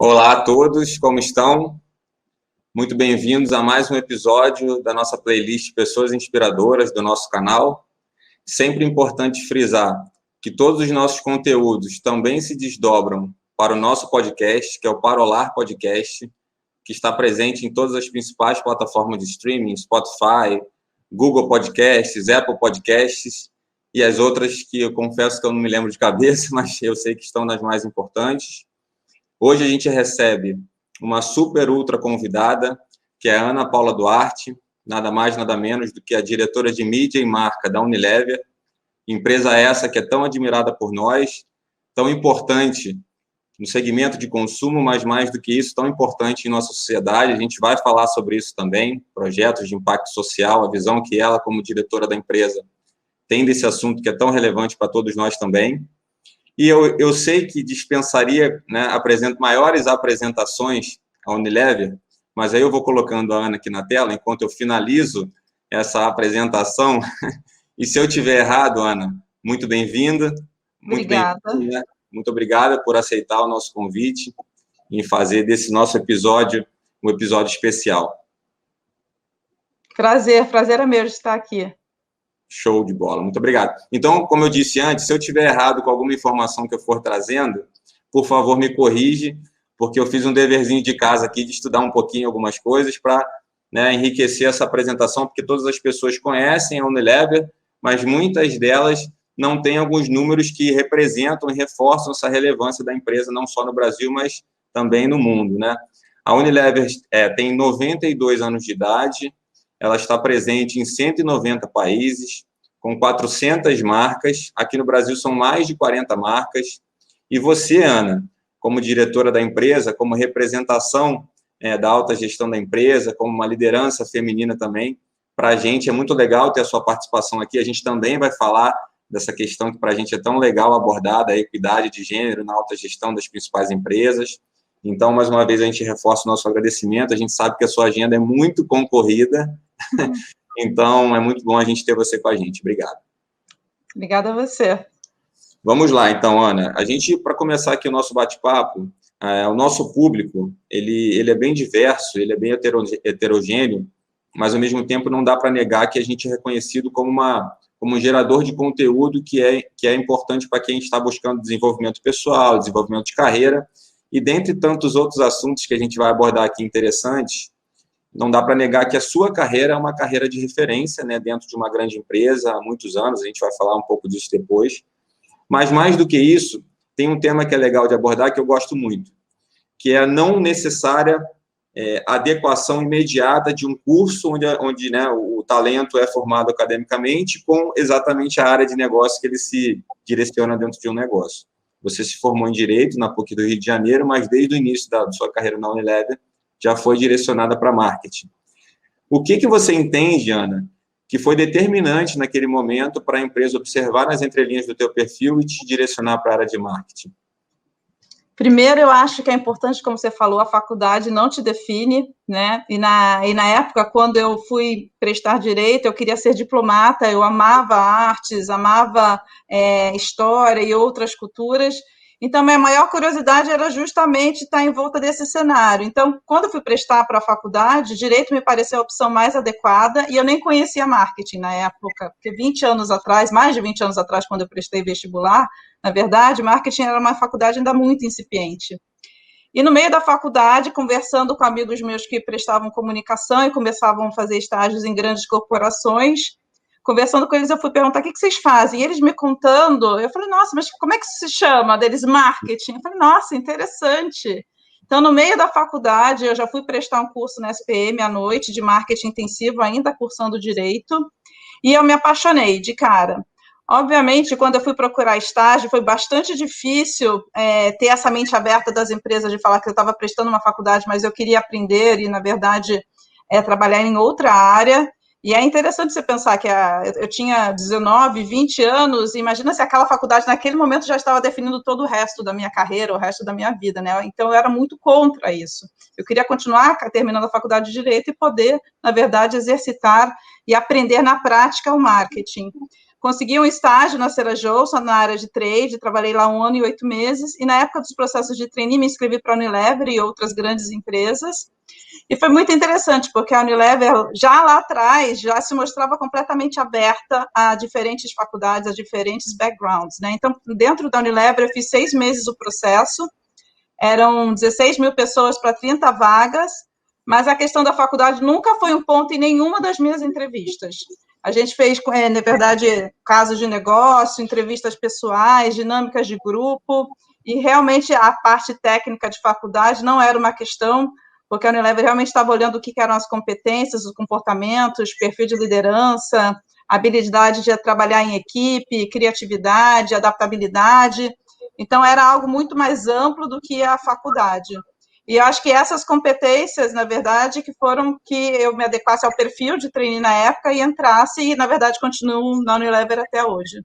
Olá a todos, como estão? Muito bem-vindos a mais um episódio da nossa playlist Pessoas Inspiradoras do nosso canal. Sempre importante frisar que todos os nossos conteúdos também se desdobram para o nosso podcast, que é o Parolar Podcast, que está presente em todas as principais plataformas de streaming, Spotify, Google Podcasts, Apple Podcasts e as outras que eu confesso que eu não me lembro de cabeça, mas eu sei que estão nas mais importantes. Hoje a gente recebe uma super ultra convidada, que é a Ana Paula Duarte, nada mais, nada menos do que a diretora de mídia e marca da Unilever, empresa essa que é tão admirada por nós, tão importante no segmento de consumo, mas mais do que isso, tão importante em nossa sociedade. A gente vai falar sobre isso também, projetos de impacto social, a visão que ela, como diretora da empresa, tem desse assunto que é tão relevante para todos nós também. E eu sei que dispensaria, né, maiores apresentações à Unilever, mas aí eu vou colocando a Ana aqui na tela enquanto eu finalizo essa apresentação. E se eu tiver errado, Ana, muito bem-vinda. Obrigada. Né? Muito obrigada por aceitar o nosso convite e fazer desse nosso episódio um episódio especial. Prazer é meu de estar aqui. Show de bola, muito obrigado. Então, como eu disse antes, se eu tiver errado com alguma informação que eu for trazendo, por favor, me corrige, porque eu fiz um deverzinho de casa aqui de estudar um pouquinho algumas coisas para, né, enriquecer essa apresentação, porque todas as pessoas conhecem a Unilever, mas muitas delas não têm alguns números que representam e reforçam essa relevância da empresa, não só no Brasil, mas também no mundo, né? A Unilever tem 92 anos de idade, ela está presente em 190 países, com 400 marcas. Aqui no Brasil são mais de 40 marcas. E você, Ana, como diretora da empresa, como representação da alta gestão da empresa, como uma liderança feminina também, para a gente é muito legal ter a sua participação aqui. A gente também vai falar dessa questão que para a gente é tão legal abordar, da equidade de gênero na alta gestão das principais empresas. Então, mais uma vez, a gente reforça o nosso agradecimento. A gente sabe que a sua agenda é muito concorrida, então é muito bom a gente ter você com a gente. Obrigado. Obrigada a você. Vamos lá, então, Ana. A gente, para começar aqui o nosso bate-papo, o nosso público, ele é bem diverso, ele é bem heterogêneo, mas, ao mesmo tempo, não dá para negar que a gente é reconhecido como um gerador de conteúdo que é importante para quem está buscando desenvolvimento pessoal, desenvolvimento de carreira, e dentre tantos outros assuntos que a gente vai abordar aqui interessantes, não dá para negar que a sua carreira é uma carreira de referência, né, dentro de uma grande empresa há muitos anos, a gente vai falar um pouco disso depois. Mas, mais do que isso, tem um tema que é legal de abordar, que eu gosto muito, que é a não necessária adequação imediata de um curso onde né, o talento é formado academicamente com exatamente a área de negócio que ele se direciona dentro de um negócio. Você se formou em Direito na PUC do Rio de Janeiro, mas desde o início da sua carreira na Unilever já foi direcionada para marketing. O que você entende, Ana, que foi determinante naquele momento para a empresa observar nas entrelinhas do teu perfil e te direcionar para a área de marketing? Primeiro, eu acho que é importante, como você falou, a faculdade não te define, né? E na época, quando eu fui prestar direito, eu queria ser diplomata, eu amava artes, amava história e outras culturas. Então, minha maior curiosidade era justamente estar em volta desse cenário. Então, quando eu fui prestar para a faculdade, direito me pareceu a opção mais adequada e eu nem conhecia marketing na época, porque 20 anos atrás, mais de 20 anos atrás, quando eu prestei vestibular, na verdade, marketing era uma faculdade ainda muito incipiente. E no meio da faculdade, conversando com amigos meus que prestavam comunicação e começavam a fazer estágios em grandes corporações, conversando com eles, eu fui perguntar: o que vocês fazem? E eles me contando, eu falei: nossa, mas como é que se chama? Deles, marketing. Eu falei: nossa, interessante. Então, no meio da faculdade, eu já fui prestar um curso na SPM à noite, de marketing intensivo, ainda cursando direito, e eu me apaixonei de cara. Obviamente, quando eu fui procurar estágio, foi bastante difícil ter essa mente aberta das empresas de falar que eu estava prestando uma faculdade, mas eu queria aprender e, na verdade, trabalhar em outra área. E é interessante você pensar que eu tinha 19, 20 anos, e imagina se aquela faculdade naquele momento já estava definindo todo o resto da minha carreira, o resto da minha vida, né? Então, eu era muito contra isso. Eu queria continuar terminando a faculdade de Direito e poder, na verdade, exercitar e aprender na prática o marketing. consegui um estágio na Sarah Johnson, na área de trade, trabalhei lá 1 ano e 8 meses, e na época dos processos de trainee me inscrevi para a Unilever e outras grandes empresas, e foi muito interessante, porque a Unilever, já lá atrás, já se mostrava completamente aberta a diferentes faculdades, a diferentes backgrounds, né? Então, dentro da Unilever, eu fiz 6 meses o processo, eram 16 mil pessoas para 30 vagas, mas a questão da faculdade nunca foi um ponto em nenhuma das minhas entrevistas. A gente fez, na verdade, casos de negócio, entrevistas pessoais, dinâmicas de grupo, e realmente a parte técnica de faculdade não era uma questão, porque a Unilever realmente estava olhando o que eram as competências, os comportamentos, perfil de liderança, habilidade de trabalhar em equipe, criatividade, adaptabilidade. Então, era algo muito mais amplo do que a faculdade. E eu acho que essas competências, na verdade, que foram que eu me adequasse ao perfil de trainee na época e entrasse, e, na verdade, continuo na Unilever até hoje.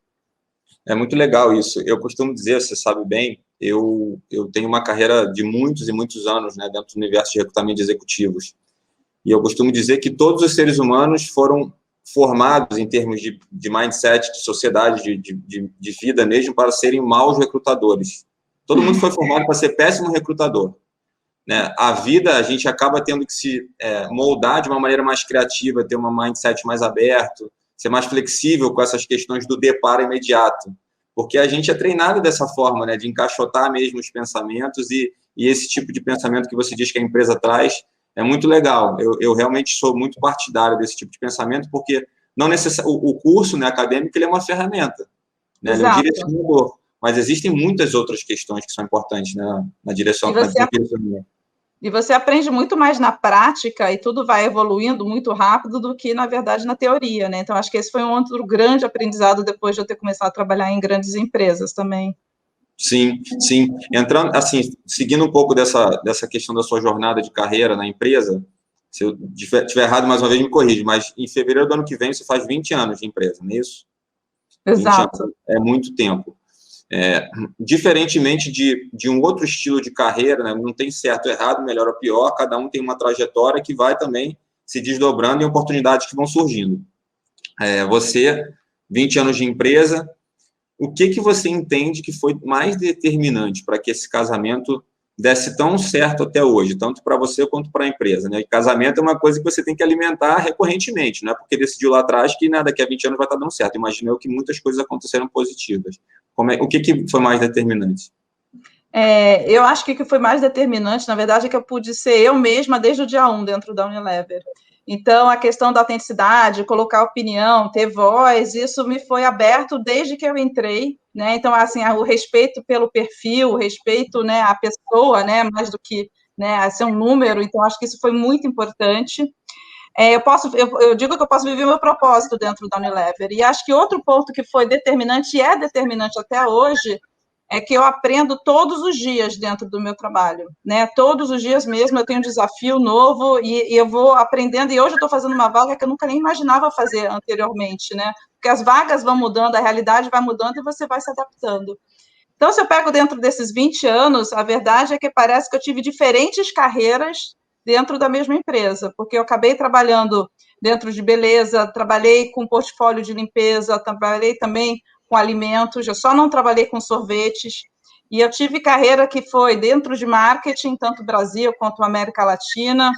É muito legal isso. Eu costumo dizer, você sabe bem, eu tenho uma carreira de muitos e muitos anos, né, dentro do universo de recrutamento de executivos. E eu costumo dizer que todos os seres humanos foram formados em termos de mindset, de sociedade, de vida mesmo, para serem maus recrutadores. Todo mundo foi formado para ser péssimo recrutador, né? A vida, a gente acaba tendo que se moldar de uma maneira mais criativa, ter um mindset mais aberto, ser mais flexível com essas questões do deparo imediato, porque a gente é treinado dessa forma, né, de encaixotar mesmo os pensamentos, e esse tipo de pensamento que você diz que a empresa traz é muito legal. Eu realmente sou muito partidário desse tipo de pensamento, porque não o curso, né, acadêmico, ele é uma ferramenta, né, ele é um direcionador, mas existem muitas outras questões que são importantes, né, na direção. E você aprende muito mais na prática, e tudo vai evoluindo muito rápido do que, na verdade, na teoria, né? Então, acho que esse foi um outro grande aprendizado depois de eu ter começado a trabalhar em grandes empresas também. Sim, sim. Entrando, assim, seguindo um pouco dessa questão da sua jornada de carreira na empresa, se eu estiver errado, mais uma vez me corrige, mas em fevereiro do ano que vem você faz 20 anos de empresa, não é isso? Exato. 20 anos é muito tempo. Diferentemente de um outro estilo de carreira, né, não tem certo ou errado, melhor ou pior, cada um tem uma trajetória que vai também se desdobrando em oportunidades que vão surgindo. Você, 20 anos de empresa, o que você entende que foi mais determinante para que esse casamento desse tão certo até hoje, tanto para você quanto para a empresa, né? E casamento é uma coisa que você tem que alimentar recorrentemente, não é porque decidiu lá atrás que daqui a 20 anos vai estar dando certo. Imagino eu que muitas coisas aconteceram positivas. O que foi mais determinante? Eu acho que o que foi mais determinante, na verdade, é que eu pude ser eu mesma desde o dia 1 dentro da Unilever. Então, a questão da autenticidade, colocar opinião, ter voz, isso me foi aberto desde que eu entrei, né? Então, assim, o respeito pelo perfil, o respeito, né, à pessoa, né, mais do que, né, a ser um número. Então, acho que isso foi muito importante. Eu digo que eu posso viver meu propósito dentro da Unilever. E acho que outro ponto que foi determinante, e é determinante até hoje, é que eu aprendo todos os dias dentro do meu trabalho, né? Todos os dias mesmo eu tenho um desafio novo e eu vou aprendendo. E hoje eu estou fazendo uma vaga que eu nunca nem imaginava fazer anteriormente, né? Porque as vagas vão mudando, a realidade vai mudando e você vai se adaptando. Então, se eu pego dentro desses 20 anos, a verdade é que parece que eu tive diferentes carreiras dentro da mesma empresa, porque eu acabei trabalhando dentro de beleza, trabalhei com portfólio de limpeza, trabalhei também com alimentos, eu só não trabalhei com sorvetes, e eu tive carreira que foi dentro de marketing, tanto Brasil quanto América Latina,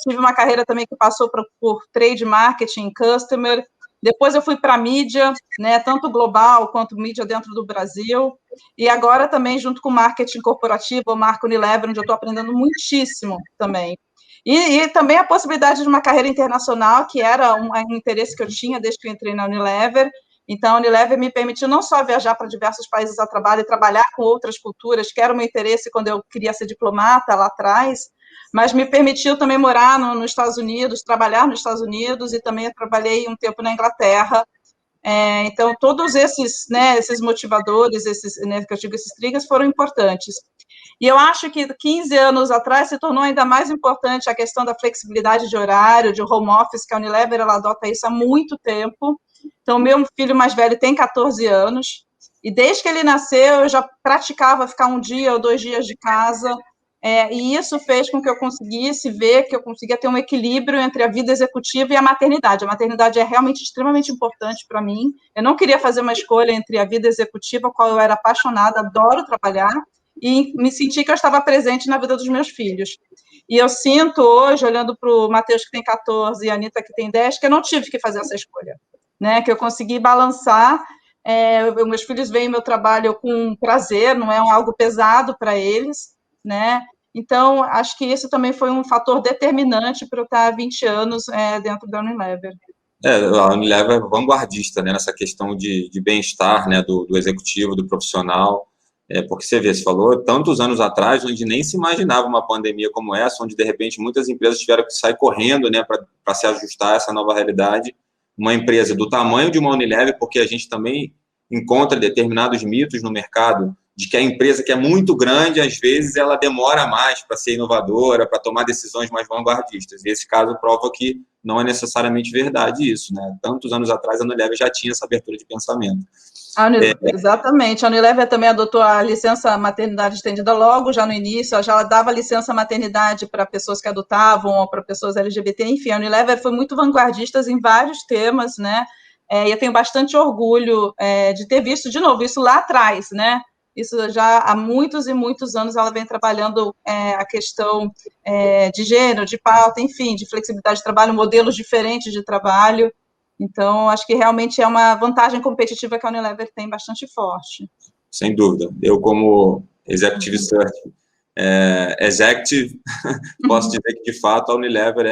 tive uma carreira também que passou por trade marketing, customer, depois eu fui para a mídia, né, tanto global quanto mídia dentro do Brasil, e agora também junto com marketing corporativo, o Marco Unilever, onde eu estou aprendendo muitíssimo também. E também a possibilidade de uma carreira internacional, que era um interesse que eu tinha desde que eu entrei na Unilever. Então, a Unilever me permitiu não só viajar para diversos países a trabalho e trabalhar com outras culturas, que era o meu interesse quando eu queria ser diplomata lá atrás, mas me permitiu também morar nos Estados Unidos, trabalhar nos Estados Unidos, e também eu trabalhei um tempo na Inglaterra. Então, todos esses, né, esses motivadores, esses, né, que eu digo, esses triggers foram importantes. E eu acho que 15 anos atrás se tornou ainda mais importante a questão da flexibilidade de horário, de home office, que a Unilever ela adota isso há muito tempo. Então, meu filho mais velho tem 14 anos, e desde que ele nasceu, eu já praticava ficar 1 dia ou 2 dias de casa. e isso fez com que eu conseguisse ver que eu conseguia ter um equilíbrio entre a vida executiva e a maternidade. A maternidade é realmente extremamente importante para mim. Eu não queria fazer uma escolha entre a vida executiva, a qual eu era apaixonada, adoro trabalhar, e me senti que eu estava presente na vida dos meus filhos. E eu sinto hoje, olhando para o Matheus, que tem 14, e a Anitta, que tem 10, que eu não tive que fazer essa escolha, né? Que eu consegui balançar. Meus filhos veem meu trabalho com prazer, não é algo pesado para eles, né? Então, acho que isso também foi um fator determinante para eu estar há 20 anos dentro da Unilever. A Unilever é vanguardista, né, nessa questão de bem-estar, né, do executivo, do profissional, porque você falou tantos anos atrás, onde nem se imaginava uma pandemia como essa, onde de repente muitas empresas tiveram que sair correndo, né, para se ajustar a essa nova realidade. Uma empresa do tamanho de uma Unilever, porque a gente também encontra determinados mitos no mercado de que a empresa que é muito grande, às vezes, ela demora mais para ser inovadora, para tomar decisões mais vanguardistas. E esse caso prova que não é necessariamente verdade isso, né? Tantos anos atrás, a Unilever já tinha essa abertura de pensamento. Exatamente. A Unilever também adotou a licença maternidade estendida logo, já no início, ela já dava licença maternidade para pessoas que adotavam ou para pessoas LGBT, enfim, a Unilever foi muito vanguardista em vários temas, né? E eu tenho bastante orgulho de ter visto, de novo, isso lá atrás, né? Isso já há muitos e muitos anos ela vem trabalhando a questão de gênero, de pauta, enfim, de flexibilidade de trabalho, modelos diferentes de trabalho. Então, acho que realmente é uma vantagem competitiva que a Unilever tem bastante forte. Sem dúvida. Eu, como Executive Search, posso dizer que, de fato, a Unilever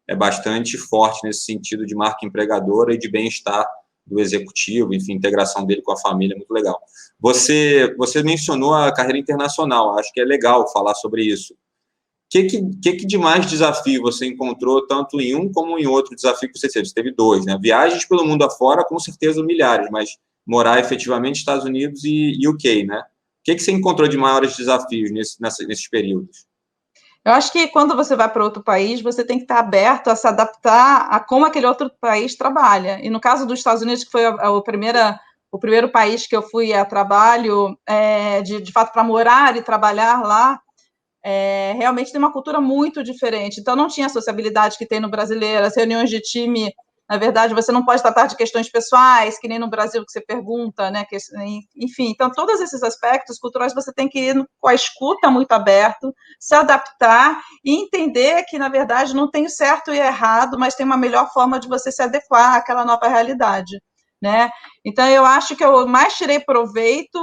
é bastante forte nesse sentido de marca empregadora e de bem-estar do executivo, enfim, integração dele com a família, muito legal. Você mencionou a carreira internacional, acho que é legal falar sobre isso. O que de mais desafio você encontrou, tanto em um como em outro desafio que você teve? Você teve dois, né? Viagens pelo mundo afora, com certeza milhares, mas morar efetivamente nos Estados Unidos e UK, né? O que você encontrou de maiores desafios nesses períodos? Eu acho que quando você vai para outro país, você tem que estar aberto a se adaptar a como aquele outro país trabalha. E no caso dos Estados Unidos, que foi o primeiro país que eu fui a trabalho, de fato, para morar e trabalhar lá, realmente tem uma cultura muito diferente. Então, não tinha a sociabilidade que tem no brasileiro, as reuniões de time, na verdade, você não pode tratar de questões pessoais, que nem no Brasil que você pergunta, né? Enfim, então, todos esses aspectos culturais você tem que ir com a escuta muito aberto, se adaptar e entender que, na verdade, não tem certo e errado, mas tem uma melhor forma de você se adequar àquela nova realidade. Né? Então, eu acho que eu mais tirei proveito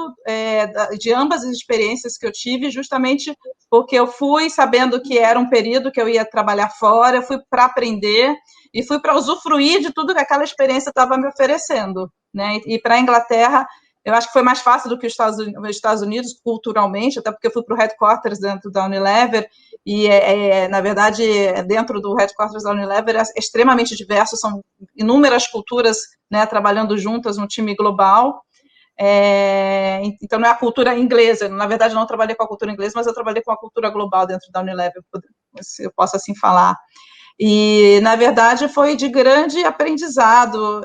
de ambas as experiências que eu tive, justamente porque eu fui sabendo que era um período que eu ia trabalhar fora, eu fui para aprender e fui para usufruir de tudo que aquela experiência estava me oferecendo. Né? E para a Inglaterra, eu acho que foi mais fácil do que os Estados Unidos, culturalmente, até porque eu fui para o headquarters dentro da Unilever, e, na verdade, dentro do headquarters da Unilever é extremamente diverso, são inúmeras culturas, né, trabalhando juntas no time global. Então, não é a cultura inglesa, na verdade, eu não trabalhei com a cultura inglesa, mas eu trabalhei com a cultura global dentro da Unilever, se eu posso assim falar. E, na verdade, foi de grande aprendizado.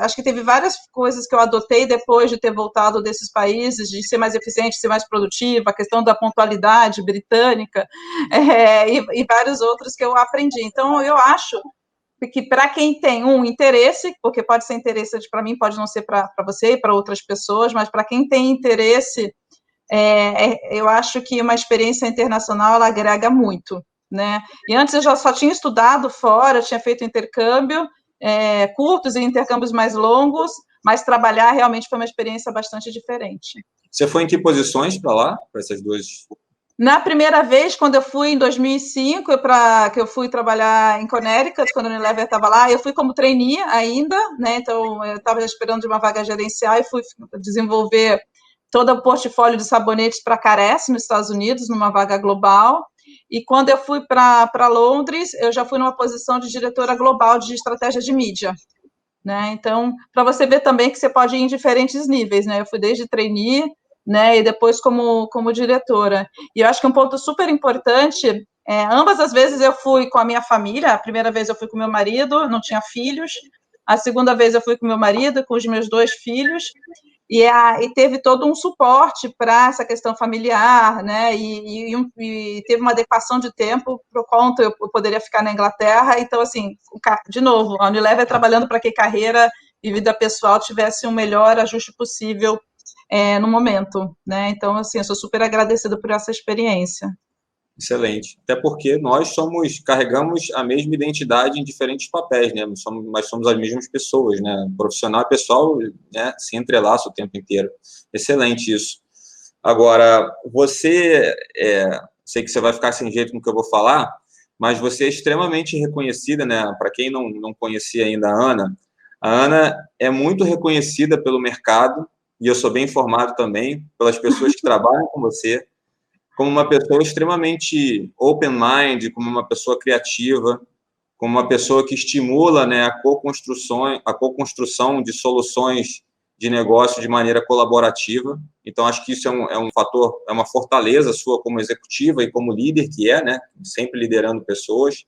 Acho que teve várias coisas que eu adotei depois de ter voltado desses países, de ser mais eficiente, ser mais produtiva, a questão da pontualidade britânica, e vários outros que eu aprendi. Então, eu acho que para quem tem um interesse, porque pode ser interessante para mim, pode não ser para você e para outras pessoas, mas para quem tem interesse, eu acho que uma experiência internacional ela agrega muito. Né? E antes eu já só tinha estudado fora, tinha feito intercâmbio, curtos e intercâmbios mais longos, mas trabalhar realmente foi uma experiência bastante diferente. Você foi em que posições para lá, para essas duas? Na primeira vez, quando eu fui em 2005, que eu fui trabalhar em Connecticut, quando a Unilever estava lá, eu fui como trainee ainda, né? Então eu estava esperando de uma vaga gerencial e fui desenvolver todo o portfólio de sabonetes para Caresse, nos Estados Unidos, numa vaga global. E quando eu fui para Londres, eu já fui numa posição de diretora global de estratégia de mídia. Né? Então, para você ver também que você pode ir em diferentes níveis. Né? Eu fui desde trainee, né, e depois como diretora. E eu acho que um ponto super importante, ambas as vezes eu fui com a minha família, a primeira vez eu fui com meu marido, não tinha filhos, a segunda vez eu fui com meu marido, com os meus 2 filhos, E teve todo um suporte para essa questão familiar, né? E teve uma adequação de tempo por quanto eu poderia ficar na Inglaterra. Então, assim, de novo, a Unilever trabalhando para que carreira e vida pessoal tivesse um melhor ajuste possível no momento, né? Então, assim, eu sou super agradecida por essa experiência. Excelente. Até porque nós carregamos a mesma identidade em diferentes papéis, né? Mas somos as mesmas pessoas, né? Profissional e pessoal, né, se entrelaça o tempo inteiro. Excelente isso. Agora, sei que você vai ficar sem jeito com o que eu vou falar, mas você é extremamente reconhecida, né? Para quem não conhecia ainda a Ana é muito reconhecida pelo mercado, e eu sou bem informado também pelas pessoas que trabalham com você, como uma pessoa extremamente open-mind, como uma pessoa criativa, como uma pessoa que estimula, né, a co-construção de soluções de negócio de maneira colaborativa. Então, acho que isso é um fator, é uma fortaleza sua como executiva e como líder que né, sempre liderando pessoas.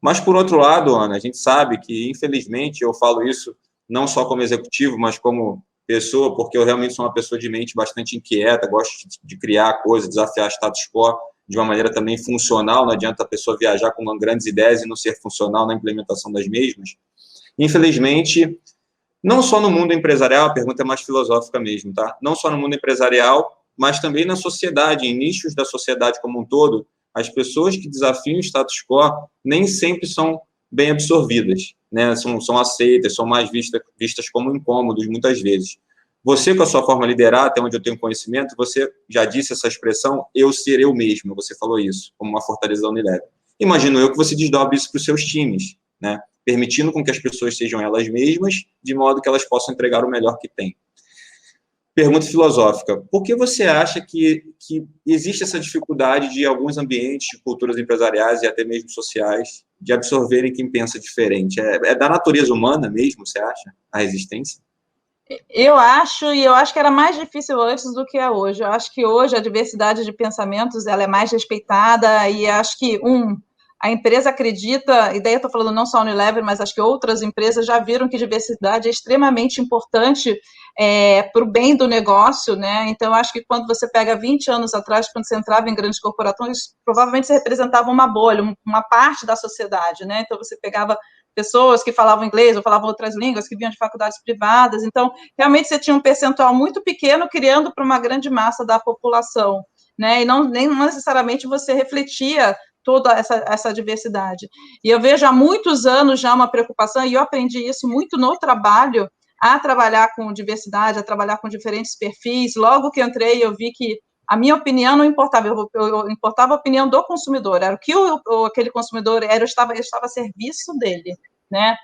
Mas, por outro lado, Ana, a gente sabe que, infelizmente, eu falo isso não só como executivo, mas como pessoa, porque eu realmente sou uma pessoa de mente bastante inquieta, gosto de criar coisas, desafiar status quo de uma maneira também funcional, não adianta a pessoa viajar com grandes ideias e não ser funcional na implementação das mesmas. Infelizmente, não só no mundo empresarial, a pergunta é mais filosófica mesmo, tá? Não só no mundo empresarial, mas também na sociedade, em nichos da sociedade como um todo, as pessoas que desafiam o status quo nem sempre são bem absorvidas, né? São aceitas, são mais vistas como incômodos, muitas vezes. Você, com a sua forma de liderar, até onde eu tenho conhecimento, você já disse essa expressão, eu ser eu mesmo, você falou isso, como uma fortaleza da Unilever. Imagino eu que você desdobre isso para os seus times, né? Permitindo com que as pessoas sejam elas mesmas, de modo que elas possam entregar o melhor que têm. Pergunta filosófica. Por que você acha que existe essa dificuldade de alguns ambientes, culturas empresariais e até mesmo sociais, de absorverem quem pensa diferente? É da natureza humana mesmo, você acha, a resistência? Eu acho que era mais difícil antes do que é hoje. Eu acho que hoje a diversidade de pensamentos ela é mais respeitada e acho que, a empresa acredita, e daí eu estou falando não só a Unilever, mas acho que outras empresas já viram que diversidade é extremamente importante para o bem do negócio, né? Então, eu acho que quando você pega 20 anos atrás, quando você entrava em grandes corporações, provavelmente você representava uma bolha, uma parte da sociedade, né? Então, você pegava pessoas que falavam inglês ou falavam outras línguas, que vinham de faculdades privadas. Então, realmente você tinha um percentual muito pequeno criando para uma grande massa da população, né? E nem necessariamente você refletia toda essa diversidade. E eu vejo há muitos anos já uma preocupação, e eu aprendi isso muito no trabalho, a trabalhar com diversidade, a trabalhar com diferentes perfis. Logo que eu entrei, eu vi que a minha opinião não importava, eu importava a opinião do consumidor, era o que aquele consumidor era, eu estava a serviço dele, né?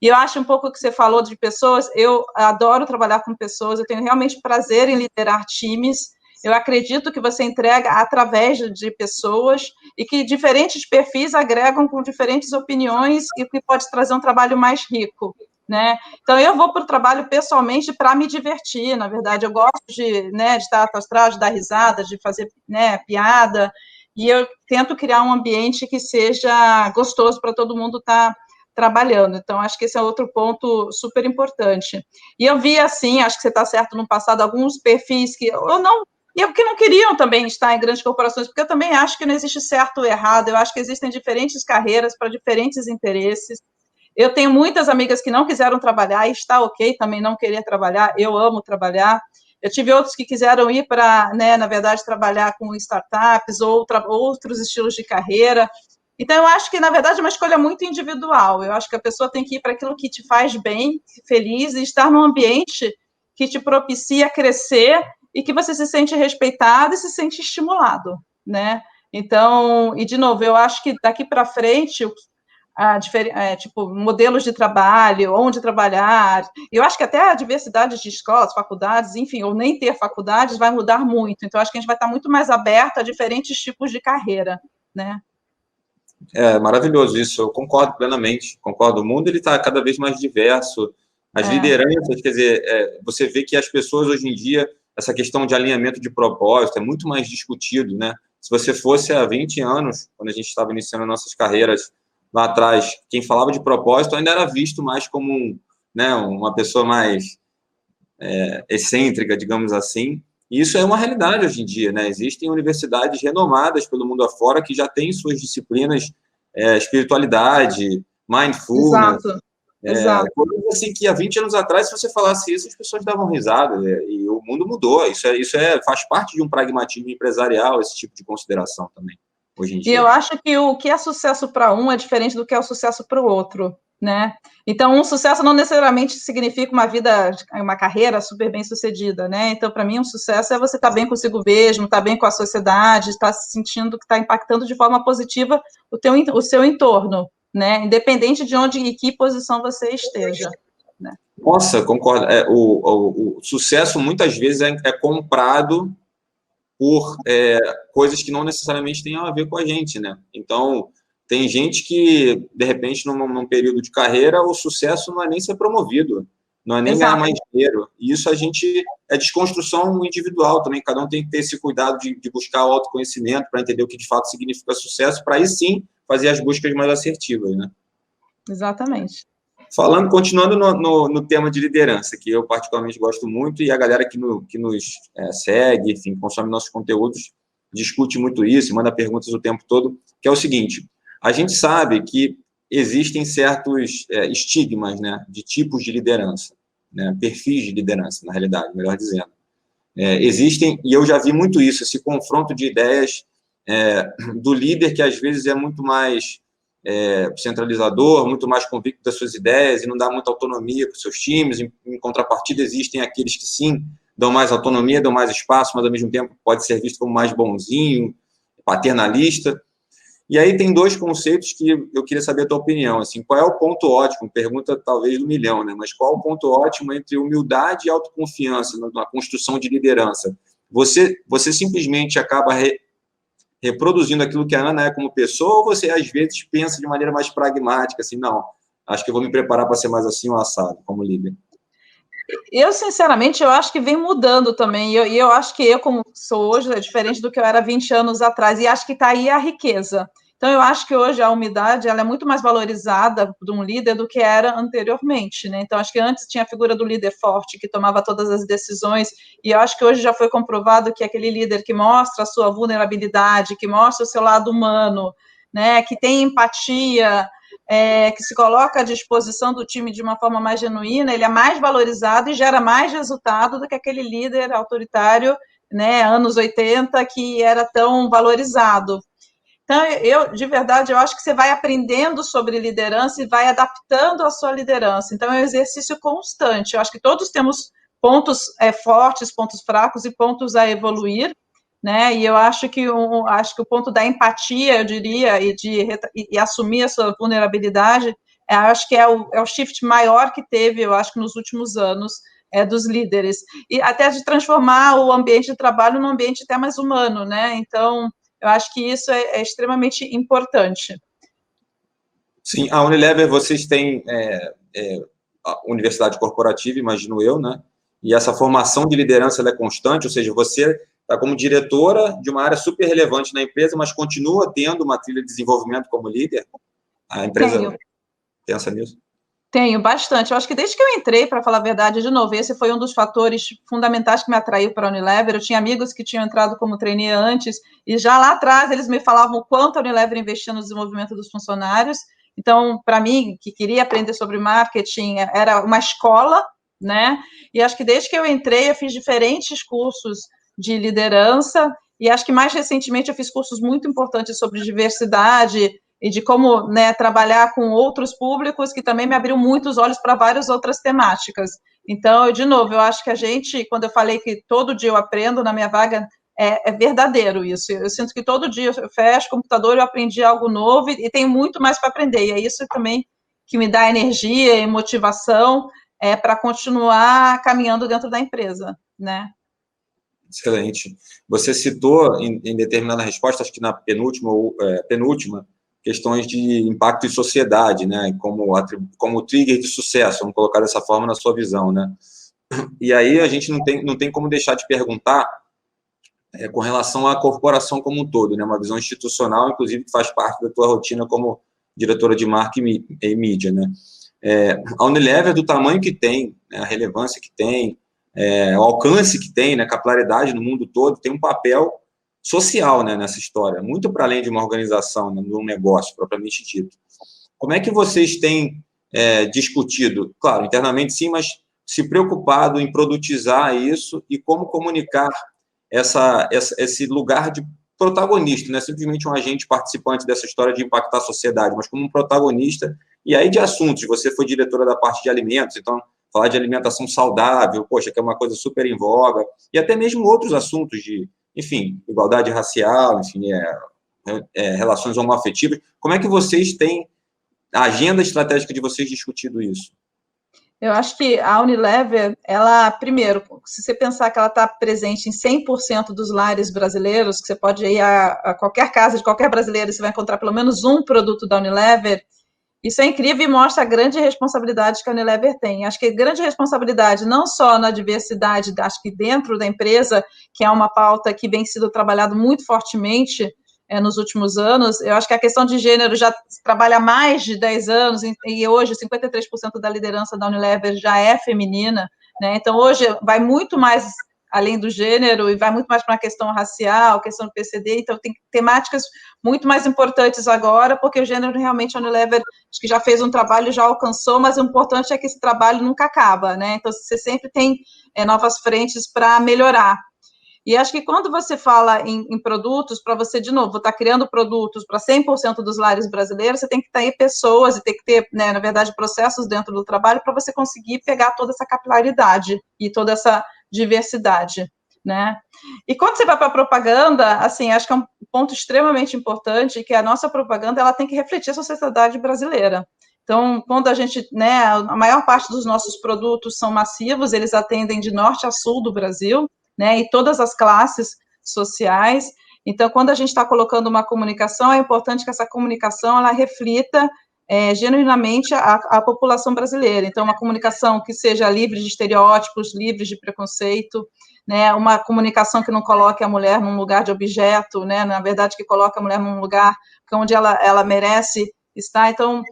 E eu acho um pouco que você falou de pessoas, eu adoro trabalhar com pessoas, eu tenho realmente prazer em liderar times, eu acredito que você entrega através de pessoas e que diferentes perfis agregam com diferentes opiniões e que pode trazer um trabalho mais rico, né? Então, eu vou para o trabalho pessoalmente para me divertir, na verdade, eu gosto de estar astral, de dar risada, de fazer piada, e eu tento criar um ambiente que seja gostoso para todo mundo estar trabalhando. Então, acho que esse é outro ponto super importante. E eu vi, assim, acho que você está certo, no passado, alguns perfis que que não queriam também estar em grandes corporações, porque eu também acho que não existe certo ou errado, eu acho que existem diferentes carreiras para diferentes interesses. Eu tenho muitas amigas que não quiseram trabalhar, e está ok também não querer trabalhar, eu amo trabalhar. Eu tive outros que quiseram ir para, na verdade, trabalhar com startups ou outros estilos de carreira. Então, eu acho que, na verdade, é uma escolha muito individual. Eu acho que a pessoa tem que ir para aquilo que te faz bem, feliz, e estar num ambiente que te propicia crescer e que você se sente respeitado e se sente estimulado, né? Então, e de novo, eu acho que daqui para frente, tipo, modelos de trabalho, onde trabalhar, eu acho que até a diversidade de escolas, faculdades, enfim, ou nem ter faculdades, vai mudar muito. Então, acho que a gente vai estar muito mais aberto a diferentes tipos de carreira, né? É maravilhoso isso, eu concordo plenamente, concordo. O mundo está cada vez mais diverso, as lideranças, quer dizer, você vê que as pessoas hoje em dia, essa questão de alinhamento de propósito é muito mais discutido, né? Se você fosse há 20 anos, quando a gente estava iniciando nossas carreiras lá atrás, quem falava de propósito ainda era visto mais como uma pessoa mais excêntrica, digamos assim. E isso é uma realidade hoje em dia, né? Existem universidades renomadas pelo mundo afora que já têm suas disciplinas, espiritualidade, mindfulness, Exato, exato. coisas assim que há 20 anos atrás, se você falasse isso, as pessoas davam risada, e o mundo mudou. Isso faz parte de um pragmatismo empresarial, esse tipo de consideração também, hoje em E dia. eu acho que o que é sucesso para um é diferente do que é o sucesso para o outro, né? Então, um sucesso não necessariamente significa uma vida, uma carreira super bem sucedida, né? Então, para mim, um sucesso é você estar bem consigo mesmo, estar bem com a sociedade, estar se sentindo que está impactando de forma positiva o seu entorno, né? Independente de onde e que posição você esteja, né? Nossa, concordo. O sucesso, muitas vezes, é comprado por coisas que não necessariamente têm a ver com a gente, né? Então, tem gente que, de repente, num período de carreira, o sucesso não é nem ser promovido, não é nem ganhar Exato. mais dinheiro. E isso é desconstrução individual também. Cada um tem que ter esse cuidado de buscar o autoconhecimento para entender o que de fato significa sucesso, para aí sim fazer as buscas mais assertivas, né? Exatamente. Continuando no tema de liderança, que eu particularmente gosto muito, e a galera que nos segue, enfim, consome nossos conteúdos, discute muito isso, manda perguntas o tempo todo, que é o seguinte: a gente sabe que existem certos estigmas, né, de tipos de liderança, né, perfis de liderança, na realidade, melhor dizendo. Existem, e eu já vi muito isso, esse confronto de ideias do líder, que às vezes é muito mais centralizador, muito mais convicto das suas ideias e não dá muita autonomia para os seus times. Em contrapartida, existem aqueles que sim, dão mais autonomia, dão mais espaço, mas ao mesmo tempo pode ser visto como mais bonzinho, paternalista. E aí tem dois conceitos que eu queria saber a tua opinião. Assim, qual é o ponto ótimo? Pergunta talvez do milhão, né? Mas qual é o ponto ótimo entre humildade e autoconfiança na construção de liderança? Você simplesmente acaba reproduzindo aquilo que a Ana é como pessoa, ou você, às vezes, pensa de maneira mais pragmática, assim, não, acho que eu vou me preparar para ser mais assim ou assado, como líder? Eu, sinceramente, eu acho que vem mudando também, e eu acho que eu, como sou hoje, é diferente do que eu era 20 anos atrás, e acho que está aí a riqueza. Então, eu acho que hoje a humildade ela é muito mais valorizada de um líder do que era anteriormente, né? Então, acho que antes tinha a figura do líder forte, que tomava todas as decisões, e eu acho que hoje já foi comprovado que aquele líder que mostra a sua vulnerabilidade, que mostra o seu lado humano, né? Que tem empatia, que se coloca à disposição do time de uma forma mais genuína, ele é mais valorizado e gera mais resultado do que aquele líder autoritário, né, anos 80, que era tão valorizado. Então, de verdade, eu acho que você vai aprendendo sobre liderança e vai adaptando a sua liderança. Então, é um exercício constante. Eu acho que todos temos pontos fortes, pontos fracos e pontos a evoluir, né? E eu acho que o ponto da empatia, eu diria, e assumir a sua vulnerabilidade, acho que é o shift maior que teve, eu acho que nos últimos anos, dos líderes. E até de transformar o ambiente de trabalho num ambiente até mais humano, né? Então, eu acho que isso é extremamente importante. Sim, a Unilever, vocês têm a universidade corporativa, imagino eu, né? E essa formação de liderança ela é constante, ou seja, você está como diretora de uma área super relevante na empresa, mas continua tendo uma trilha de desenvolvimento como líder? A empresa pensa nisso? Tenho bastante. Eu acho que desde que eu entrei, para falar a verdade, de novo, esse foi um dos fatores fundamentais que me atraiu para a Unilever. Eu tinha amigos que tinham entrado como trainee antes, e já lá atrás eles me falavam o quanto a Unilever investia no desenvolvimento dos funcionários. Então, para mim, que queria aprender sobre marketing, era uma escola, né? E acho que desde que eu entrei, eu fiz diferentes cursos de liderança, e acho que mais recentemente eu fiz cursos muito importantes sobre diversidade, e de como, né, trabalhar com outros públicos, que também me abriu muito os olhos para várias outras temáticas. Então, de novo, eu acho que a gente, quando eu falei que todo dia eu aprendo na minha vaga, é verdadeiro isso. Eu sinto que todo dia eu fecho o computador, eu aprendi algo novo e tenho muito mais para aprender. E é isso também que me dá energia e motivação para continuar caminhando dentro da empresa, né? Excelente. Você citou em determinada resposta, acho que na penúltima ou penúltima, questões de impacto em sociedade, né? Como trigger de sucesso, vamos colocar dessa forma na sua visão, né? E aí a gente não tem como deixar de perguntar com relação à corporação como um todo, né? Uma visão institucional, inclusive, que faz parte da tua rotina como diretora de marketing e mídia, né? A Unilever, do tamanho que tem, né? A relevância que tem, o alcance que tem, né, capilaridade no mundo todo, tem um papel social, né, nessa história, muito para além de uma organização, né, de um negócio propriamente dito. Como é que vocês têm discutido, claro, internamente sim, mas se preocupado em produtizar isso e como comunicar esse lugar de protagonista, não é simplesmente um agente participante dessa história de impactar a sociedade, mas como um protagonista, e aí de assuntos, você foi diretora da parte de alimentos, então falar de alimentação saudável, poxa, que é uma coisa super em voga, e até mesmo outros assuntos de, enfim, igualdade racial, enfim, relações homoafetivas. Como é que vocês têm a agenda estratégica de vocês discutido isso? Eu acho que a Unilever, ela, primeiro, se você pensar que ela está presente em 100% dos lares brasileiros, que você pode ir a qualquer casa de qualquer brasileiro, você vai encontrar pelo menos um produto da Unilever, isso é incrível e mostra a grande responsabilidade que a Unilever tem. Acho que grande responsabilidade não só na diversidade, acho que dentro da empresa, que é uma pauta que vem sido trabalhado muito fortemente nos últimos anos. Eu acho que a questão de gênero já trabalha há mais de 10 anos, e hoje 53% da liderança da Unilever já é feminina, né? Então, hoje vai muito mais além do gênero, e vai muito mais para a questão racial, questão do PCD, então tem temáticas muito mais importantes agora, porque o gênero realmente a Unilever acho que já fez um trabalho, já alcançou, mas o importante é que esse trabalho nunca acaba, né? Então, você sempre tem novas frentes para melhorar. E acho que quando você fala em produtos, para você, de novo, estar criando produtos para 100% dos lares brasileiros, você tem que ter pessoas e tem que ter, né, na verdade, processos dentro do trabalho para você conseguir pegar toda essa capilaridade e toda essa diversidade, né? E quando você vai para a propaganda, assim, acho que é um ponto extremamente importante, que a nossa propaganda ela tem que refletir a sociedade brasileira. Então, quando a gente, né, a maior parte dos nossos produtos são massivos, eles atendem de norte a sul do Brasil, né, e todas as classes sociais. Então, quando a gente está colocando uma comunicação, é importante que essa comunicação ela reflita genuinamente a população brasileira. Então, uma comunicação que seja livre de estereótipos, livre de preconceito, né, uma comunicação que não coloque a mulher num lugar de objeto, né, na verdade, que coloque a mulher num lugar onde ela merece estar. Então,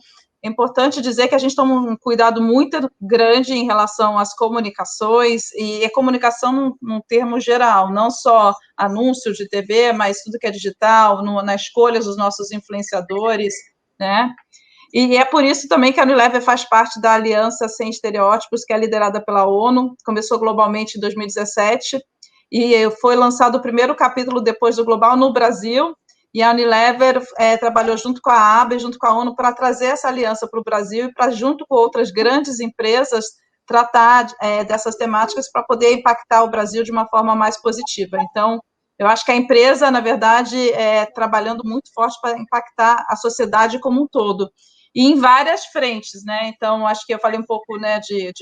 é importante dizer que a gente toma um cuidado muito grande em relação às comunicações, e a comunicação num termo geral, não só anúncio de TV, mas tudo que é digital, na escolha dos nossos influenciadores, né? E é por isso também que a Unilever faz parte da Aliança Sem Estereótipos, que é liderada pela ONU, começou globalmente em 2017, e foi lançado o primeiro capítulo depois do Global no Brasil, e a Unilever trabalhou junto com a ABA e junto com a ONU para trazer essa aliança para o Brasil e para, junto com outras grandes empresas, tratar dessas temáticas para poder impactar o Brasil de uma forma mais positiva. Então, eu acho que a empresa, na verdade, trabalhando muito forte para impactar a sociedade como um todo, e em várias frentes, né? Então, acho que eu falei um pouco, né, de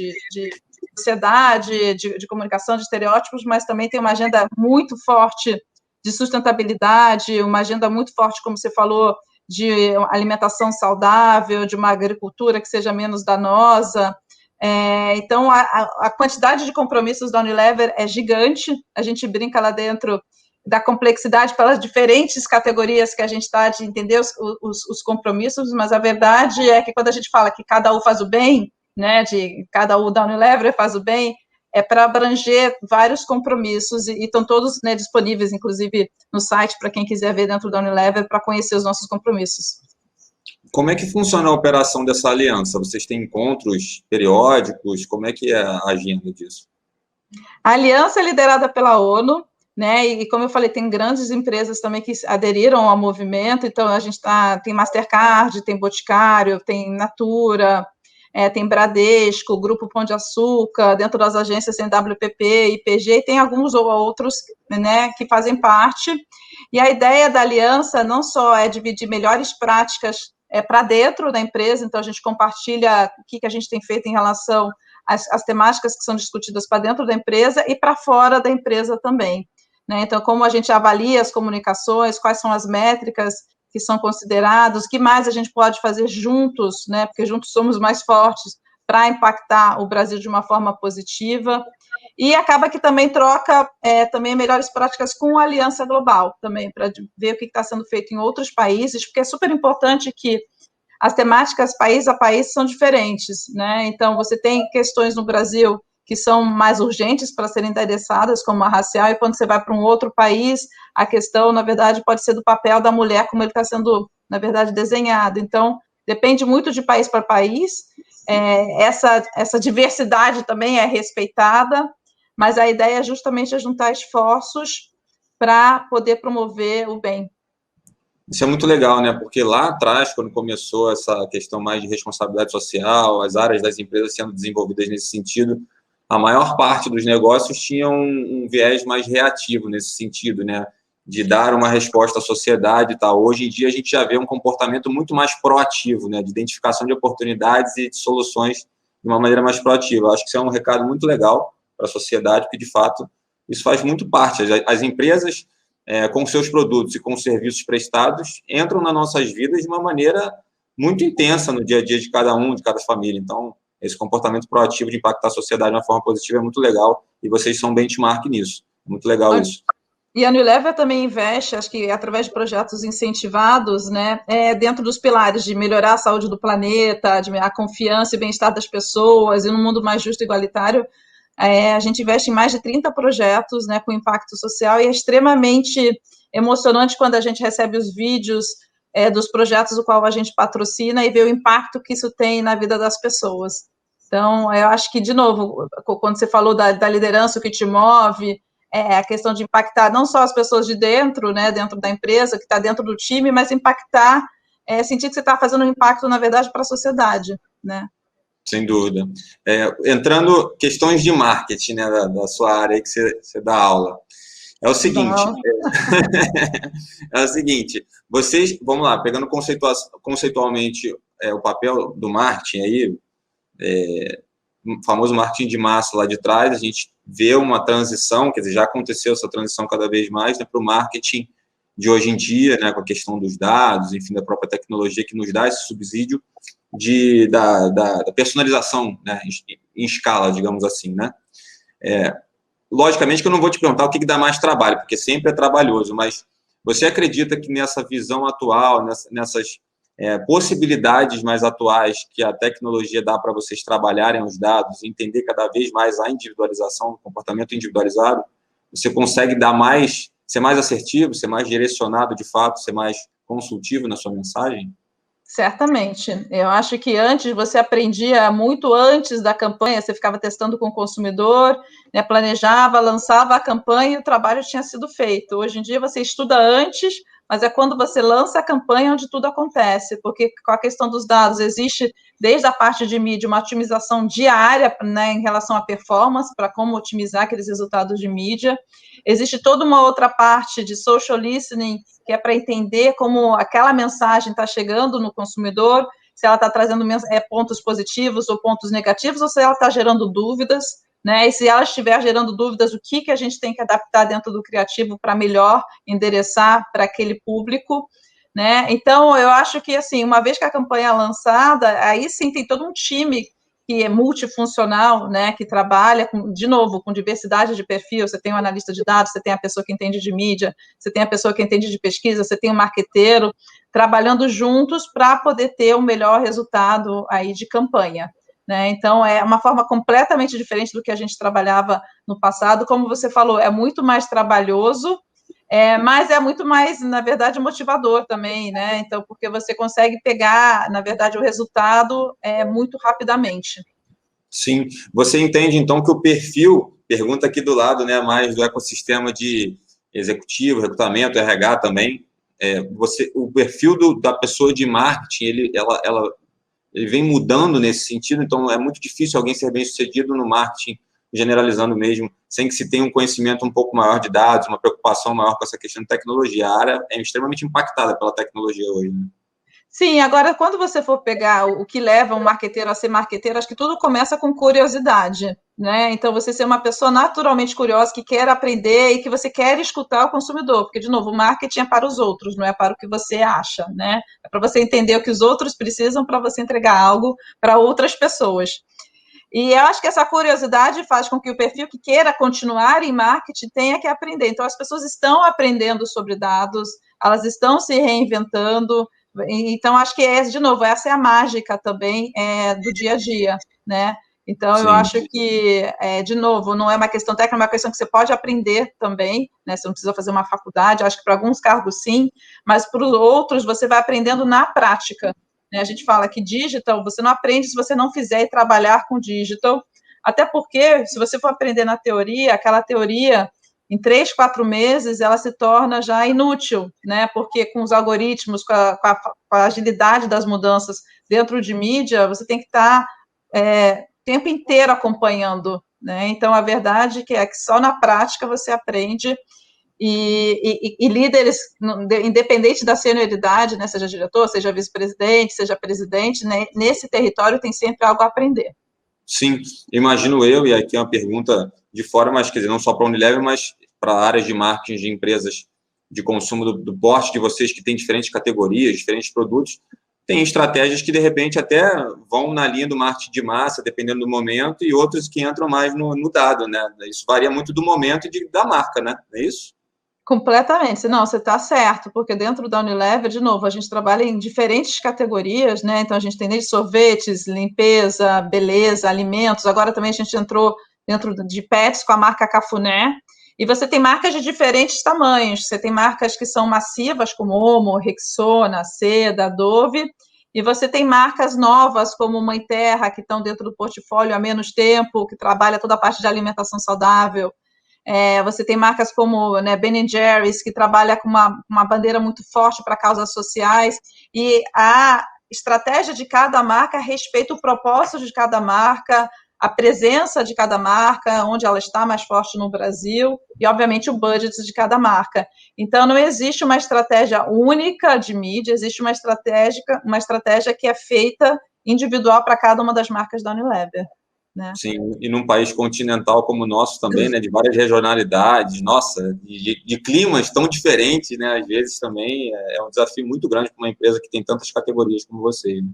sociedade, de comunicação, de estereótipos, mas também tem uma agenda muito forte de sustentabilidade, uma agenda muito forte, como você falou, de alimentação saudável, de uma agricultura que seja menos danosa. Então, a quantidade de compromissos da Unilever é gigante, a gente brinca lá dentro da complexidade pelas diferentes categorias que a gente está, de entender os compromissos, mas a verdade é que quando a gente fala que cada um faz o bem, né, de cada um da Unilever faz o bem, é para abranger vários compromissos, e estão todos, né, disponíveis, inclusive, no site, para quem quiser ver dentro da Unilever, para conhecer os nossos compromissos. Como é que funciona a operação dessa aliança? Vocês têm encontros periódicos? Como é que é a agenda disso? A aliança é liderada pela ONU, né, e como eu falei, tem grandes empresas também que aderiram ao movimento, então a gente tem Mastercard, tem Boticário, tem Natura, tem Bradesco, Grupo Pão de Açúcar, dentro das agências tem WPP, IPG, e tem alguns outros, né, que fazem parte, e a ideia da aliança não só é dividir melhores práticas para dentro da empresa, então a gente compartilha o que a gente tem feito em relação às temáticas que são discutidas para dentro da empresa e para fora da empresa também, né? Então, como a gente avalia as comunicações, quais são as métricas que são considerados, o que mais a gente pode fazer juntos, né, porque juntos somos mais fortes, para impactar o Brasil de uma forma positiva, e acaba que também troca também melhores práticas com a Aliança Global, também, para ver o que está sendo feito em outros países, porque é super importante que as temáticas país a país são diferentes, né, então você tem questões no Brasil que são mais urgentes para serem endereçadas, como a racial, e quando você vai para um outro país, a questão, na verdade, pode ser do papel da mulher, como ele está sendo, na verdade, desenhado. Então, depende muito de país para país, essa diversidade também é respeitada, mas a ideia é justamente juntar esforços para poder promover o bem. Isso é muito legal, né? Porque lá atrás, quando começou essa questão mais de responsabilidade social, as áreas das empresas sendo desenvolvidas nesse sentido, a maior parte dos negócios tinha um viés mais reativo nesse sentido, né? De dar uma resposta à sociedade e tal. Hoje em dia, a gente já vê um comportamento muito mais proativo, né? De identificação de oportunidades e de soluções de uma maneira mais proativa. Eu acho que isso é um recado muito legal para a sociedade, porque, de fato, isso faz muito parte. As empresas, com seus produtos e com os serviços prestados, entram nas nossas vidas de uma maneira muito intensa no dia a dia de cada um, de cada família. Então, esse comportamento proativo de impactar a sociedade de uma forma positiva é muito legal e vocês são benchmark nisso. Muito legal isso. E a Unilever também investe, acho que através de projetos incentivados, né, dentro dos pilares de melhorar a saúde do planeta, de a confiança e bem-estar das pessoas e num mundo mais justo e igualitário. A gente investe em mais de 30 projetos, né, com impacto social, e é extremamente emocionante quando a gente recebe os vídeos dos projetos do qual a gente patrocina e vê o impacto que isso tem na vida das pessoas. Então, eu acho que, de novo, quando você falou da liderança, o que te move, a questão de impactar não só as pessoas de dentro, né, dentro da empresa, que está dentro do time, mas impactar, sentir que você está fazendo um impacto, na verdade, para a sociedade, né? Sem dúvida. Entrando questões de marketing, né, da sua área aí que você dá aula. É o seguinte, vocês, vamos lá, pegando conceitualmente o papel do marketing aí, o famoso marketing de massa lá de trás, a gente vê uma transição, quer dizer, já aconteceu essa transição cada vez mais, né, para o marketing de hoje em dia, né, com a questão dos dados, enfim, da própria tecnologia que nos dá esse subsídio da personalização, né, em escala, digamos assim, né. Logicamente que eu não vou te perguntar o que dá mais trabalho, porque sempre é trabalhoso, mas você acredita que nessa visão atual, nessas possibilidades mais atuais que a tecnologia dá para vocês trabalharem os dados, entender cada vez mais a individualização, o comportamento individualizado, você consegue ser mais assertivo, ser mais direcionado de fato, ser mais consultivo na sua mensagem? Certamente. Eu acho que antes você aprendia muito antes da campanha, você ficava testando com o consumidor, né, planejava, lançava a campanha e o trabalho tinha sido feito. Hoje em dia você estuda antes, mas é quando você lança a campanha onde tudo acontece, porque com a questão dos dados existe, desde a parte de mídia, uma otimização diária, né, em relação à performance, para como otimizar aqueles resultados de mídia. Existe toda uma outra parte de social listening, que é para entender como aquela mensagem está chegando no consumidor, se ela está trazendo pontos positivos ou pontos negativos, ou se ela está gerando dúvidas, né? E se ela estiver gerando dúvidas, o que a gente tem que adaptar dentro do criativo para melhor endereçar para aquele público, né? Então, eu acho que, assim, uma vez que a campanha é lançada, aí sim tem todo um time que é multifuncional, né, que trabalha, de novo, com diversidade de perfil. Você tem um analista de dados, você tem a pessoa que entende de mídia, você tem a pessoa que entende de pesquisa, você tem um marqueteiro, trabalhando juntos para poder ter o melhor resultado aí de campanha, né? Então, é uma forma completamente diferente do que a gente trabalhava no passado. Como você falou, é muito mais trabalhoso, mas é muito mais, na verdade, motivador também, né? Então, porque você consegue pegar, na verdade, o resultado muito rapidamente. Sim. Você entende, então, que o perfil, pergunta aqui do lado, né, mais do ecossistema de executivo, recrutamento, RH também, o perfil da pessoa de marketing, ele vem mudando nesse sentido, então é muito difícil alguém ser bem-sucedido no marketing, generalizando mesmo, sem que se tenha um conhecimento um pouco maior de dados, uma preocupação maior com essa questão de tecnologia. A área é extremamente impactada pela tecnologia hoje, né? Sim, agora, quando você for pegar o que leva um marqueteiro a ser marqueteiro, acho que tudo começa com curiosidade, né? Então, você ser uma pessoa naturalmente curiosa, que quer aprender e que você quer escutar o consumidor, porque, de novo, o marketing é para os outros, não é para o que você acha, né? É para você entender o que os outros precisam para você entregar algo para outras pessoas. E eu acho que essa curiosidade faz com que o perfil que queira continuar em marketing tenha que aprender. Então, as pessoas estão aprendendo sobre dados, elas estão se reinventando. Então, acho que, de novo, essa é a mágica também do dia a dia, né? Então, Sim. eu acho que, de novo, não é uma questão técnica, é uma questão que você pode aprender também, né? Você não precisa fazer uma faculdade, acho que para alguns cargos sim, mas para os outros você vai aprendendo na prática, né? A gente fala que digital, você não aprende se você não fizer e trabalhar com digital, até porque, se você for aprender na teoria, aquela teoria, em 3, 4 meses, ela se torna já inútil, né? Porque com os algoritmos, com a agilidade das mudanças dentro de mídia, você tem que estar o tempo inteiro acompanhando, né? Então, a verdade é que só na prática você aprende, e líderes, independente da senioridade, né, seja diretor, seja vice-presidente, seja presidente, né, nesse território tem sempre algo a aprender. Sim, imagino eu, e aqui é uma pergunta de fora, mas quer dizer, não só para a Unilever, mas para áreas de marketing de empresas de consumo do porte de vocês, que têm diferentes categorias, diferentes produtos, tem estratégias que, de repente, até vão na linha do marketing de massa, dependendo do momento, e outros que entram mais no dado, né? Isso varia muito do momento e da marca, né? É isso? Completamente. Não, você está certo, porque dentro da Unilever, de novo, a gente trabalha em diferentes categorias, né? Então, a gente tem desde sorvetes, limpeza, beleza, alimentos. Agora também a gente entrou dentro de pets com a marca Cafuné. E você tem marcas de diferentes tamanhos. Você tem marcas que são massivas, como Omo, Rexona, Seda, Dove. E você tem marcas novas, como Mãe Terra, que estão dentro do portfólio há menos tempo, que trabalha toda a parte de alimentação saudável. Você tem marcas como, né, Ben Jerry's, que trabalha com uma bandeira muito forte para causas sociais, e a estratégia de cada marca respeita o propósito de cada marca, a presença de cada marca, onde ela está mais forte no Brasil, e, obviamente, o budget de cada marca. Então, não existe uma estratégia única de mídia, existe uma estratégia que é feita individual para cada uma das marcas da Unilever. Né? Sim, e num país continental como o nosso também, né, de várias regionalidades, nossa, de climas tão diferentes, né, às vezes também é um desafio muito grande para uma empresa que tem tantas categorias como vocês. Né?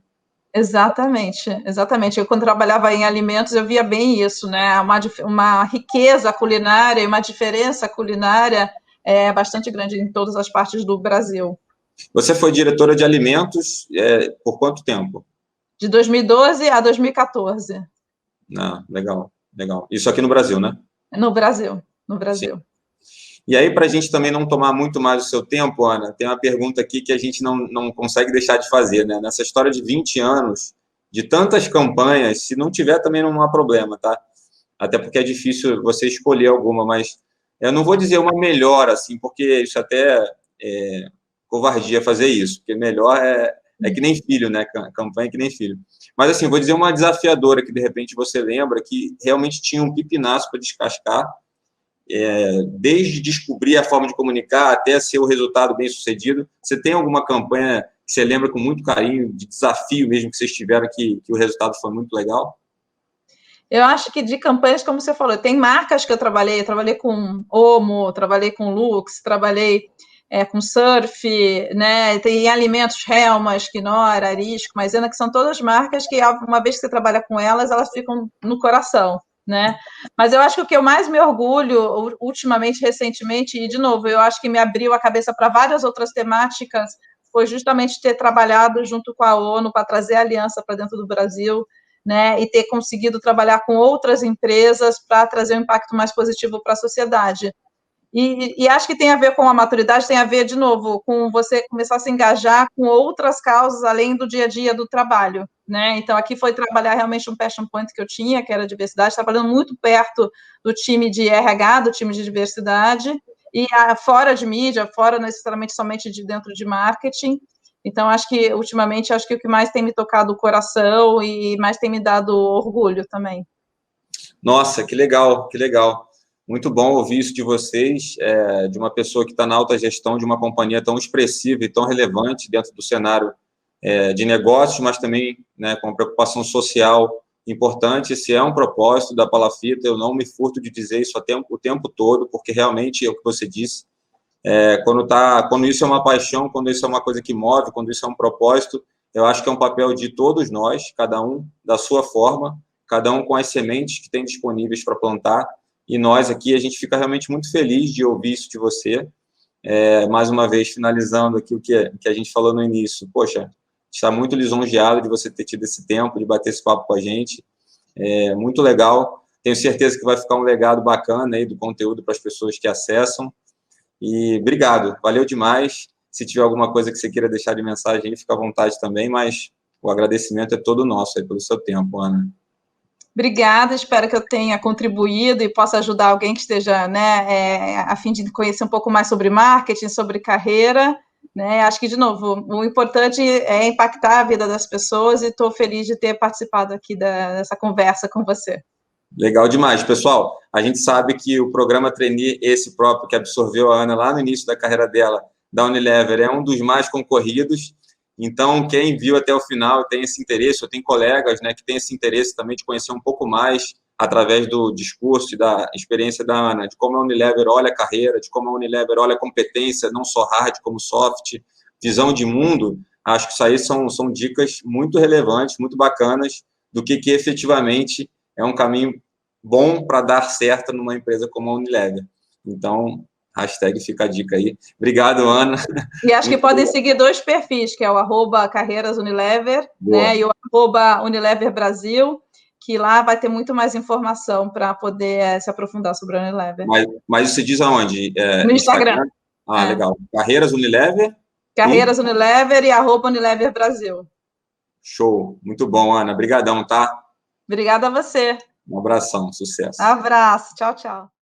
Exatamente, exatamente. Eu, quando trabalhava em alimentos, eu via bem isso, né, uma riqueza culinária e uma diferença culinária bastante grande em todas as partes do Brasil. Você foi diretora de alimentos por quanto tempo? De 2012 a 2014. Ah, legal, legal. Isso aqui no Brasil, né? No Brasil, no Brasil. Sim. E aí, para a gente também não tomar muito mais o seu tempo, Ana, tem uma pergunta aqui que a gente não consegue deixar de fazer, né? Nessa história de 20 anos, de tantas campanhas, se não tiver também não há problema, tá? Até porque é difícil você escolher alguma, mas eu não vou dizer uma melhor, assim, porque isso até é covardia fazer isso, porque melhor é que nem filho, né? Campanha é que nem filho. Mas, assim, vou dizer uma desafiadora que, de repente, você lembra que realmente tinha um pipinaço para descascar, desde descobrir a forma de comunicar até ser o resultado bem sucedido. Você tem alguma campanha que você lembra com muito carinho, de desafio mesmo que vocês tiveram, que o resultado foi muito legal? Eu acho que de campanhas, como você falou, tem marcas que eu trabalhei com Omo, trabalhei com Lux, trabalhei com Surf, né? Tem alimentos Helmas, Quinora, Arisco, Maisena, que são todas marcas que, uma vez que você trabalha com elas, elas ficam no coração, né? Mas eu acho que o que eu mais me orgulho, ultimamente, recentemente, e, de novo, eu acho que me abriu a cabeça para várias outras temáticas, foi justamente ter trabalhado junto com a ONU para trazer a aliança para dentro do Brasil, né, e ter conseguido trabalhar com outras empresas para trazer um impacto mais positivo para a sociedade. E acho que tem a ver com a maturidade, tem a ver, de novo, com você começar a se engajar com outras causas além do dia a dia do trabalho, né? Então, aqui foi trabalhar realmente um passion point que eu tinha, que era a diversidade, trabalhando muito perto do time de RH, do time de diversidade, e fora de mídia, fora necessariamente somente de dentro de marketing. Então, acho que, ultimamente, acho que o que mais tem me tocado o coração e mais tem me dado orgulho também. Nossa, que legal, que legal. Muito bom ouvir isso de vocês, de uma pessoa que está na alta gestão de uma companhia tão expressiva e tão relevante dentro do cenário de negócios, mas também, né, com preocupação social importante. Esse é um propósito da Palafita, eu não me furto de dizer isso o tempo todo, porque realmente é o que você disse, quando isso é uma paixão, quando isso é uma coisa que move, quando isso é um propósito, eu acho que é um papel de todos nós, cada um da sua forma, cada um com as sementes que tem disponíveis para plantar, e nós aqui, a gente fica realmente muito feliz de ouvir isso de você. Mais uma vez, finalizando aqui o que a gente falou no início, poxa, está muito lisonjeado de você ter tido esse tempo, de bater esse papo com a gente, Muito legal. Tenho certeza que vai ficar um legado bacana aí do conteúdo para as pessoas que acessam. E obrigado, valeu demais. Se tiver alguma coisa que você queira deixar de mensagem aí, fica à vontade também, mas o agradecimento é todo nosso aí pelo seu tempo, Ana. Obrigada, espero que eu tenha contribuído e possa ajudar alguém que esteja, né, a fim de conhecer um pouco mais sobre marketing, sobre carreira, né? Acho que, de novo, o importante é impactar a vida das pessoas e estou feliz de ter participado aqui dessa conversa com você. Legal demais, pessoal. A gente sabe que o programa Trainee, esse próprio que absorveu a Ana lá no início da carreira dela, da Unilever, é um dos mais concorridos. Então, quem viu até o final e tem esse interesse, ou tem colegas, né, que tem esse interesse também de conhecer um pouco mais através do discurso e da experiência da Ana, de como a Unilever olha a carreira, de como a Unilever olha a competência, não só hard como soft, visão de mundo, acho que isso aí são dicas muito relevantes, muito bacanas, do que efetivamente é um caminho bom para dar certo numa empresa como a Unilever. Então, hashtag fica a dica aí. Obrigado, Ana. E acho que podem seguir 2 perfis, que é o @carreirasunilever, né, e o @Unilever Brasil, que lá vai ter muito mais informação para poder se aprofundar sobre a Unilever. Mas você diz aonde? No Instagram. Legal. Carreiras Unilever? Carreiras Unilever e @Unilever Brasil. Show. Muito bom, Ana. Obrigadão, tá? Obrigada a você. Um abração. Sucesso. Abraço. Tchau, tchau.